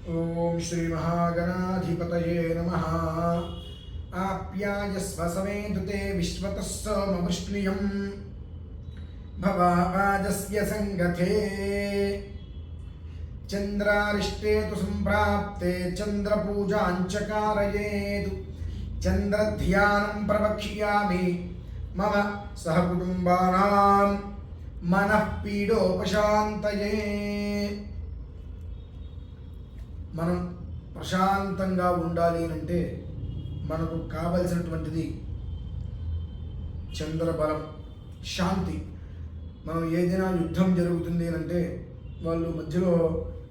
ఓం శ్రీ మహాగణాధిపతయే నమః. ఆప్యాయస్వ సవేదుతే విశ్వతః సోమవృష్ణియం భవాజస్య సంగతే చంద్రారిష్టే తు సంప్రాప్తే చంద్రపూజాంచకారయేతు చంద్రధ్యానం ప్రవక్ష్యామి మమ సహకుటుంబానాం మనఃపీడోపశాంతయే. మనం ప్రశాంతంగా ఉండాలి అంటే మనకు కావలసినటువంటిది చంద్రబలం, శాంతి. మనం ఏదైనా యుద్ధం జరుగుతుంది అంటే వాళ్ళు మధ్యలో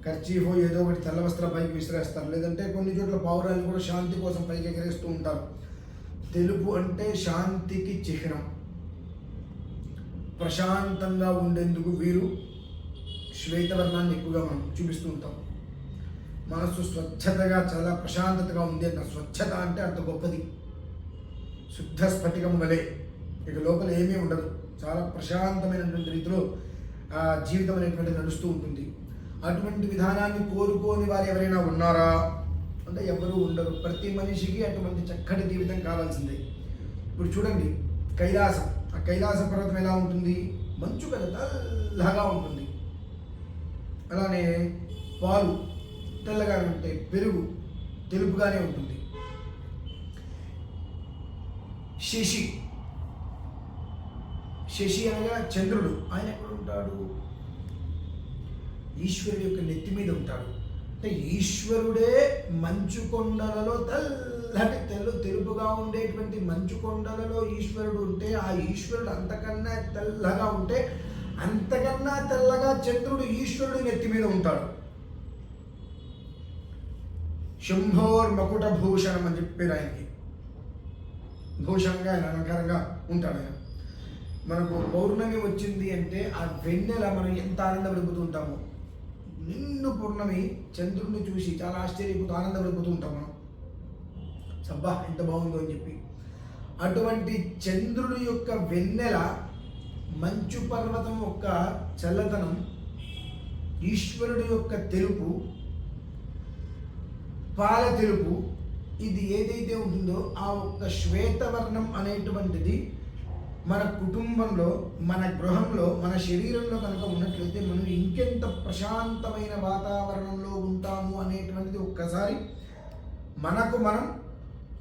కర్చీఫో ఏదో ఒకటి తెల్ల వస్త్రం పైకి విసిరేస్తారు, లేదంటే కొన్ని చోట్ల పావురాలు కూడా శాంతి కోసం పైకి ఎగరేస్తూ ఉంటారు. తెలుపు అంటే శాంతికి చిహ్నం. ప్రశాంతంగా ఉండేందుకు వీరు శ్వేతవర్ణాన్ని ఎక్కువగా మనం చూపిస్తూ ఉంటాం. మనస్సు స్వచ్ఛతగా చాలా ప్రశాంతతగా ఉంది అంట. స్వచ్ఛత అంటే అంత గొప్పది. శుద్ధ స్ఫటికం వలె, ఇక లోపల ఏమీ ఉండదు. చాలా ప్రశాంతమైనటువంటి రీతిలో ఆ జీవితం అనేటువంటి నడుస్తూ ఉంటుంది. అటువంటి విధానాన్ని కోరుకోని వారు ఎవరైనా ఉన్నారా అంటే ఎవరు ఉండరు. ప్రతి మనిషికి అటువంటి చక్కటి జీవితం కావాల్సిందే. ఇప్పుడు చూడండి, కైలాసం, ఆ కైలాస పర్వతం ఎలా ఉంటుంది? మంచు కదా, తెల్లగా ఉంటుంది. అలానే పాలు తెల్లగానే ఉంటాయి, పెరుగు తెలుపుగానే ఉంటుంది. శశి అనగా చంద్రుడు, ఆయన ఎక్కడ ఉంటాడు? ఈశ్వరుడి యొక్క నెత్తి మీద ఉంటాడు. అంటే ఈశ్వరుడే మంచు కొండలలో తెల్లటి తెలుపుగా ఉండేటువంటి మంచు కొండలలో ఈశ్వరుడు ఉంటే, ఆ ఈశ్వరుడు అంతకన్నా తెల్లగా ఉంటే, అంతకన్నా తెల్లగా చంద్రుడు ఈశ్వరుడు నెత్తి మీద ఉంటాడు. శంభోర్ మకుట భూషణం అని చెప్పారు ఆయనకి. భూషణంగా ఆయన అలంకారంగా ఉంటాడు ఆయన. మనకు పౌర్ణమి వచ్చింది అంటే ఆ వెన్నెల మనం ఎంత ఆనందపడిపోతూ ఉంటామో. నిండు పౌర్ణమి చంద్రుడిని చూసి చాలా ఆశ్చర్యపోతూ ఆనందపడిపోతూ ఉంటాం మనం. సబ్బా ఎంత బాగుందో అని చెప్పి. అటువంటి చంద్రుడి యొక్క వెన్నెల, మంచు పర్వతం యొక్క చల్లదనం, ఈశ్వరుడి యొక్క తెలుపు, పాల తెలుపు, ఇది ఏదైతే ఉంటుందో ఆ ఒక్క శ్వేతవర్ణం అనేటువంటిది మన కుటుంబంలో, మన గృహంలో, మన శరీరంలో కనుక ఉన్నట్లయితే మనం ఇంకెంత ప్రశాంతమైన వాతావరణంలో ఉంటాము అనేటువంటిది ఒక్కసారి మనకు మనం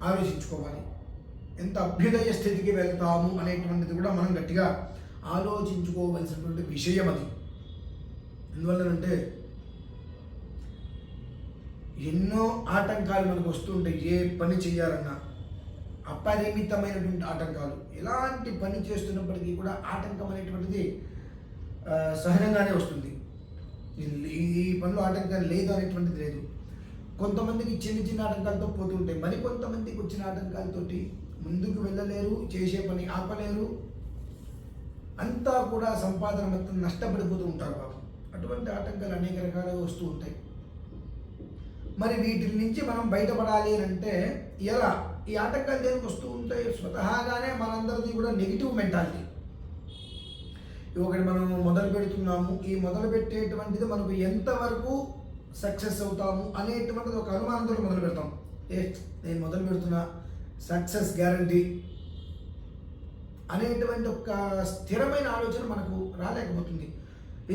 ఆలోచించుకోవాలి. ఎంత అభ్యుదయ స్థితికి వెళ్తాము అనేటువంటిది కూడా మనం గట్టిగా ఆలోచించుకోవలసినటువంటి విషయం అది. ఎందువల్లనంటే ఎన్నో ఆటంకాలు మనకు వస్తుంటాయి. ఏ పని చేయాలన్నా అపరిమితమైనటువంటి ఆటంకాలు. ఎలాంటి పని చేస్తున్నప్పటికీ కూడా ఆటంకం అనేటువంటిది సహజంగానే వస్తుంది. ఈ పనిలో ఆటంకం లేదు అనేటువంటిది లేదు. కొంతమందికి చిన్న చిన్న ఆటంకాలతో పోతుంటాయి, మరి కొంతమందికి వచ్చిన ఆటంకాలతోటి ముందుకు వెళ్ళలేరు, చేసే పని ఆపలేరు, అంతా కూడా సంపాదన మొత్తం నష్టపడిపోతూ ఉంటారు బాబు. అటువంటి ఆటంకాలు అనేక రకాలుగా వస్తూ ఉంటాయి. మరి వీటి నుంచి మనం బయటపడాలి అంటే ఎలా? ఈ ఆటంకాలు దేనికి వస్తూ ఉంటాయి? స్వతహాగానే మనందరిది కూడా నెగిటివ్ మెంటాలిటీ. ఒకటి మనం మొదలు పెడుతున్నాము, ఈ మొదలు పెట్టేటువంటిది మనకు ఎంతవరకు సక్సెస్ అవుతాము అనేటువంటిది ఒక అనుమానంతో మొదలు పెడతాం. నేను మొదలు పెడుతున్నా, సక్సెస్ గ్యారంటీ అనేటువంటి ఒక స్థిరమైన ఆలోచన మనకు రాలేకపోతుంది.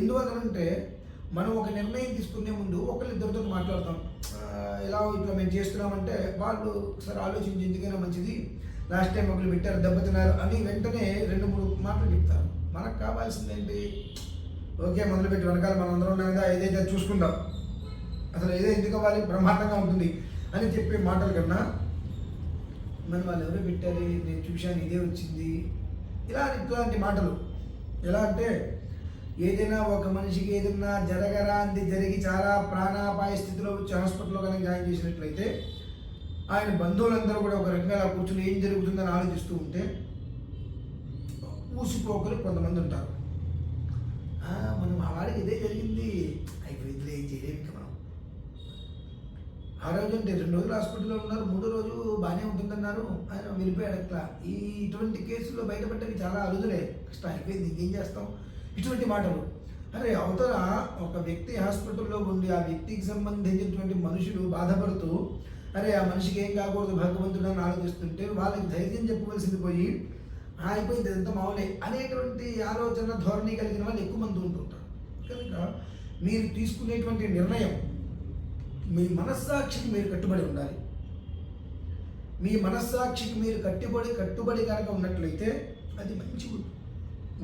ఎందువల్లంటే మనం ఒక నిర్ణయం తీసుకునే ముందు ఒకరిద్దరితో మాట్లాడతాం. ఇలా ఇట్లా మేము చేస్తున్నామంటే వాళ్ళు ఒకసారి ఆలోచించి ఎందుకైనా మంచిది, లాస్ట్ టైం ఒకరు పెట్టారు దెబ్బతిన్నారు అని వెంటనే 2-3 మాటలు చెప్తారు. మనకు కావాల్సింది ఏంటి? ఓకే, మొదలుపెట్టి వెనకాల మనం అందరం ఉన్నాం కదా, ఏదైతే చూసుకుందాం, అసలు ఏదో ఎందుకు అవ్వాలి, బ్రహ్మాండంగా ఉంటుంది అని చెప్పే మాటల కన్నా మనం వాళ్ళు ఎవరో పెట్టారు, నేను చూశాను, ఇదే వచ్చింది, ఇట్లాంటి మాటలు. ఎలా అంటే ఏదైనా ఒక మనిషికి ఏదైనా జరగరాంది జరిగి చాలా ప్రాణాపాయ స్థితిలో వచ్చి హాస్పిటల్లో కనుక జాయిన్ చేసినట్లయితే ఆయన బంధువులందరూ కూడా ఒక రకంగా కూర్చొని ఏం జరుగుతుందని ఆలోచిస్తూ ఉంటే ఊసిపోకలు కొంతమంది ఉంటారు. మనం ఆ వాడికి ఇదే జరిగింది, అయిపోయిందిలే, ఏం చేయలేము ఇంకా మనం. ఆ రోజు అంటే 2 రోజులు హాస్పిటల్లో ఉన్నారు, 3వ రోజు బాగానే ఉంటుందన్నారు, ఆయన వెళ్ళిపోయాడు. అట్లా ఇటువంటి కేసుల్లో బయటపడ్డవి చాలా అరుదులే. కష్టం, అయిపోయింది, ఇంకేం చేస్తాం, ఇటువంటి మాటలు. అరే అవతల ఒక వ్యక్తి హాస్పిటల్లో ఉండి ఆ వ్యక్తికి సంబంధించినటువంటి మనుషులు బాధపడుతూ అరే ఆ మనిషికి ఏం కాకూడదు భగవంతుడు అని ఆలోచిస్తుంటే వాళ్ళకి ధైర్యం చెప్పవలసింది పోయి అయిపోయింది ఎంత మామూలే అనేటువంటి ఆలోచన ధోరణి కలిగిన వాళ్ళు ఎక్కువ మంది ఉంటుంటారు. కనుక మీరు తీసుకునేటువంటి నిర్ణయం మీ మనస్సాక్షికి మీరు కట్టుబడి ఉండాలి. మీ మనస్సాక్షికి మీరు కట్టుబడి కనుక ఉన్నట్లయితే అది మంచి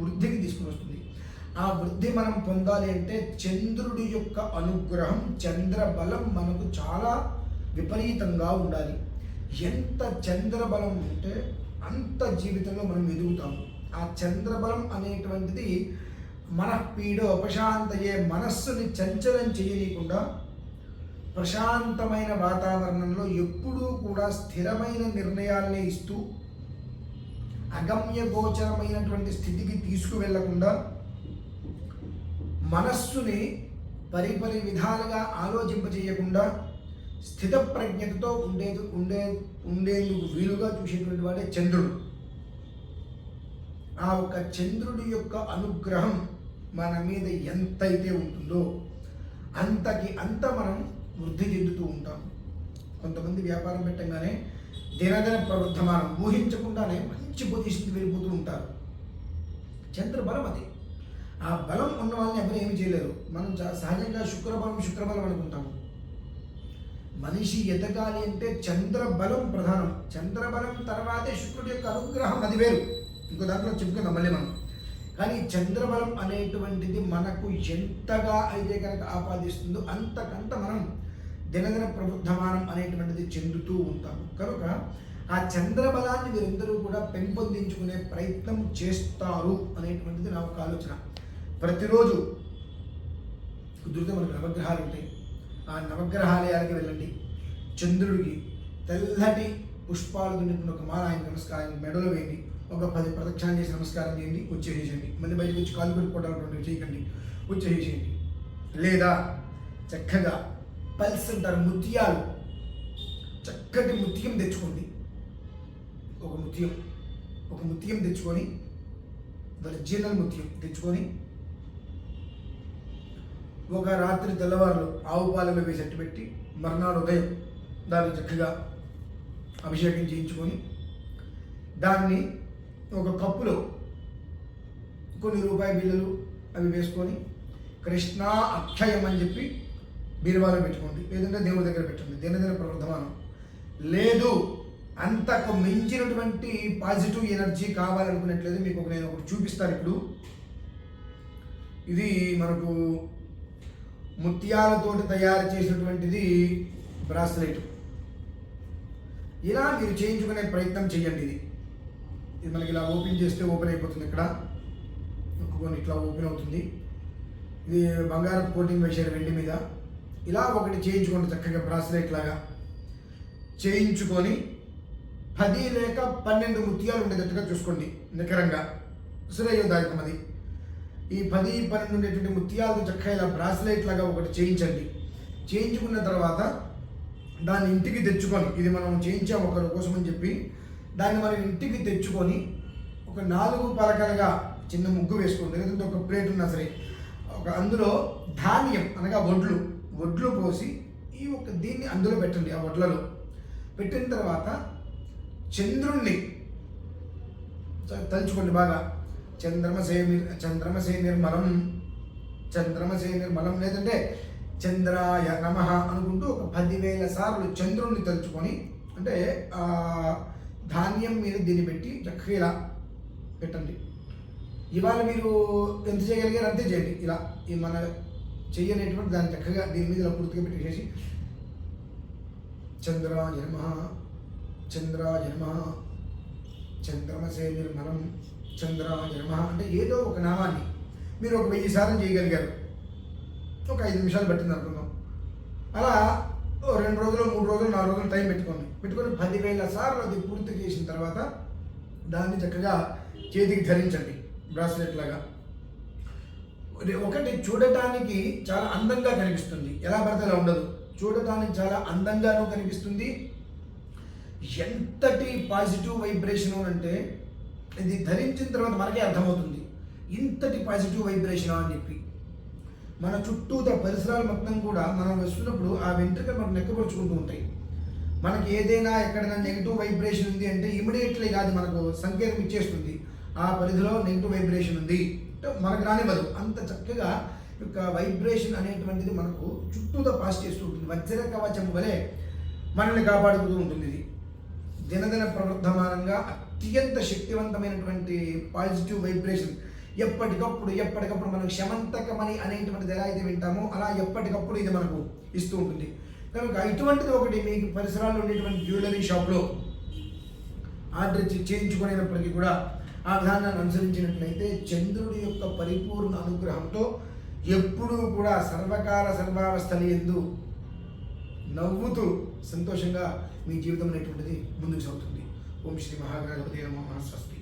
వృద్ధికి తీసుకుని వస్తుంది. ఆ వృద్ధి మనం పొందాలి అంటే చంద్రుడి యొక్క అనుగ్రహం, చంద్ర బలం మనకు చాలా విపరీతంగా ఉండాలి. ఎంత చంద్రబలం ఉంటే అంత జీవితంలో మనం ఎదుగుతాము. ఆ చంద్రబలం అనేటువంటిది మనఃపీడో ఉపశాంతయే, మనస్సుని చంచలం చేయనీయకుండా ప్రశాంతమైన వాతావరణంలో ఎప్పుడూ కూడా స్థిరమైన నిర్ణయాలనే ఇస్తూ అగమ్య గోచరమైనటువంటి స్థితికి తీసుకువెళ్లకుండా మనస్సుని పరిపరి విధాలుగా ఆలోచింపజేయకుండా స్థిత ప్రజ్ఞతతో ఉండేందుకు వీలుగా చూసేటువంటి వాడే చంద్రుడు. ఆ ఒక చంద్రుడి యొక్క అనుగ్రహం మన మీద ఎంతైతే ఉంటుందో అంతకి అంత మనం వృద్ధి చెందుతూ ఉంటాం. కొంతమంది వ్యాపారం పెట్టంగానే దినదిన ప్రవృద్ధమానం ఊహించకుండానే మంచి పొజిషన్కి వెళ్ళిపోతూ ఉంటారు. చంద్రబలం అది. ఆ బలం ఉన్న వాళ్ళని ఎవరు ఏమి చేయలేరు. మనం సహజంగా శుక్రబలం అనుకుంటాము. మనిషి ఎదగాలి అంటే చంద్రబలం ప్రధానం. చంద్రబలం తర్వాతే శుక్రుడి యొక్క అనుగ్రహం, అది వేరు, ఇంకో దాంట్లో చెప్పుకుందాం మళ్ళీ మనం. కానీ చంద్రబలం అనేటువంటిది మనకు ఎంతగా అయితే కనుక ఆపాదిస్తుందో అంతకంత మనం దినదిన ప్రబుద్ధమానం అనేటువంటిది చెందుతూ ఉంటాము. కనుక ఆ చంద్రబలాన్ని మీరందరూ కూడా పెంపొందించుకునే ప్రయత్నం చేస్తారు అనేటువంటిది నా ఒక ఆలోచన. ప్రతిరోజు కుదిరితే మనకు నవగ్రహాలు ఉంటాయి. ఆ నవగ్రహాలయాలకి వెళ్ళండి. చంద్రుడికి తెల్లటి పుష్పాలు నిండిన ఒక మాల ఆయన నమస్కారం మెడలో వేయండి. ఒక 10 ప్రదక్షిణాలు చేసి నమస్కారం చేయండి, వచ్చేసేయండి. మళ్ళీ బయటకు వచ్చి కాలు పెట్టుకోవడం చేయకండి, వచ్చేసేయండి. లేదా చక్కగా పల్స్ అంటారు, ముత్యాలు, చక్కటి ముత్యం తెచ్చుకోండి. ఒక ముత్యం తెచ్చుకొని, ఒరిజినల్ ముత్యం తెచ్చుకొని ఒక రాత్రి తెల్లవారులు ఆవు పాలలో వేసి అట్టు పెట్టి మర్నాడు ఉదయం దాన్ని చక్కగా అభిషేకం చేయించుకొని దాన్ని ఒక కప్పులో కొన్ని రూపాయి బిళ్ళలు అవి వేసుకొని కృష్ణ అక్షయం అని చెప్పి బీరువాలో పెట్టుకోండి. లేదంటే దేవుడి దగ్గర పెట్టండి. దినదిన ప్రవర్ధమానం. లేదు అంతకు మించినటువంటి పాజిటివ్ ఎనర్జీ కావాలనుకున్నట్లయితే మీకు నేను ఒకటి చూపిస్తాను. ఇప్పుడు ఇది మనకు ముత్యాలతోటి తయారు చేసినటువంటిది బ్రాస్లెట్. ఇలా మీరు చేయించుకునే ప్రయత్నం చేయండి. ఇది మనకి ఇలా ఓపెన్ చేస్తే ఓపెన్ అయిపోతుంది. ఇక్కడ ఒక్కొక్కని ఇట్లా ఓపెన్ అవుతుంది. ఇది బంగారం కోటింగ్ వేసారు వెండి మీద. ఇలా ఒకటి చేయించుకోండి. చక్కగా బ్రాస్లెట్ లాగా చేయించుకొని 10 లేక 12 ముత్యాలు ఉండేటట్టుగా చూసుకోండి. నికరంగా శ్రేయోదాయకం అది. ఈ 10, 12 ఉండేటువంటి ముత్యాలు చక్కగా ఇలా బ్రాస్లెట్ లాగా ఒకటి చేయించండి. చేయించుకున్న తర్వాత దాన్ని ఇంటికి తెచ్చుకొని, ఇది మనం చేయించాము ఒకరి కోసం అని చెప్పి దాన్ని మనం ఇంటికి తెచ్చుకొని ఒక 4 పలకలుగా చిన్న ముగ్గు వేసుకోండి. లేదంటే ఒక ప్లేట్ ఉన్నా సరే అందులో ధాన్యం అనగా వడ్లు పోసి దీన్ని అందులో పెట్టండి. ఆ వడ్లలో పెట్టిన తర్వాత చంద్రుణ్ణి తలుచుకోండి బాగా. చంద్రమసే నిర్మలం లేదంటే చంద్రాయ నమః అనుకుంటూ ఒక 10,000 సార్లు చంద్రుణ్ణి తలుచుకొని, అంటే ధాన్యం మీద దీన్ని పెట్టి చక్కగా ఇలా పెట్టండి. ఇవాళ మీరు ఎంత చేయగలిగారు అంతే చేయండి. ఇలా మన చెయ్యనేటువంటి దాన్ని చక్కగా దీని మీద ఇలా పూర్తిగా పెట్టేసి చంద్రాయ నమః, చంద్రాయ నమః, చంద్రమసే నిర్మలం, చంద్రాయ నమః అంటే ఏదో ఒక నామాన్ని మీరు ఒక 1000 సార్లు చేయగలిగారు. ఒక 5 నిమిషాలు పట్టింది అనుకుందాం. అలా 2 రోజులు, 3 రోజులు, 4 రోజులు టైం పెట్టుకొని 10,000 సార్లు అది పూర్తి చేసిన తర్వాత దాన్ని చక్కగా చేతికి ధరించండి బ్రాస్లెట్ లాగా. ఒకటి చూడటానికి చాలా అందంగా కనిపిస్తుంది, ఎలా పడితే అలా ఉండదు. చూడటానికి చాలా అందంగానూ కనిపిస్తుంది. ఎంతటి పాజిటివ్ వైబ్రేషన్ అంటే ఇది ధరించిన తర్వాత మనకే అర్థమవుతుంది ఇంతటి పాజిటివ్ వైబ్రేషన్ అని చెప్పి. మన చుట్టూత పరిసరాలు మొత్తం కూడా మనం వస్తున్నప్పుడు ఆ వెంట్రుకలు మనకు నెక్కపరుచుకుంటూ ఉంటాయి. మనకి ఏదైనా ఎక్కడైనా నెగిటివ్ వైబ్రేషన్ ఉంది అంటే ఇమీడియట్లీ కాదు మనకు సంకేతం ఇచ్చేస్తుంది, ఆ పరిధిలో నెగిటివ్ వైబ్రేషన్ ఉంది అంటే మనకు రానివ్వదు. అంత చక్కగా యొక్క వైబ్రేషన్ అనేటువంటిది మనకు చుట్టూతో పాస్ చేస్తూ ఉంటుంది. వజ్ర కవచం వలె మనల్ని కాపాడుతూ ఉంటుంది. ఇది దినదిన ప్రవర్ధమానంగా అత్యంత శక్తివంతమైనటువంటి పాజిటివ్ వైబ్రేషన్ ఎప్పటికప్పుడు మనకు శమంతకమని అనేటువంటిది ఎలా అయితే వింటామో అలా ఎప్పటికప్పుడు ఇది మనకు ఇస్తూ ఉంటుంది. కనుక ఇటువంటిది ఒకటి మీకు పరిసరాల్లో ఉండేటువంటి జ్యువెలరీ షాప్లో ఆర్డర్ చేయించుకునేటప్పటికీ కూడా ఆ విధానాన్ని అనుసరించినట్లయితే చంద్రుడి యొక్క పరిపూర్ణ అనుగ్రహంతో ఎప్పుడూ కూడా సర్వకాల సర్వావస్థలు యందు నవ్వుతూ సంతోషంగా మీ జీవితం అనేటువంటిది ముందుకు సాగుతుంది. ఓం శ్రీ మహాగణపతి నమః. స్వస్తి.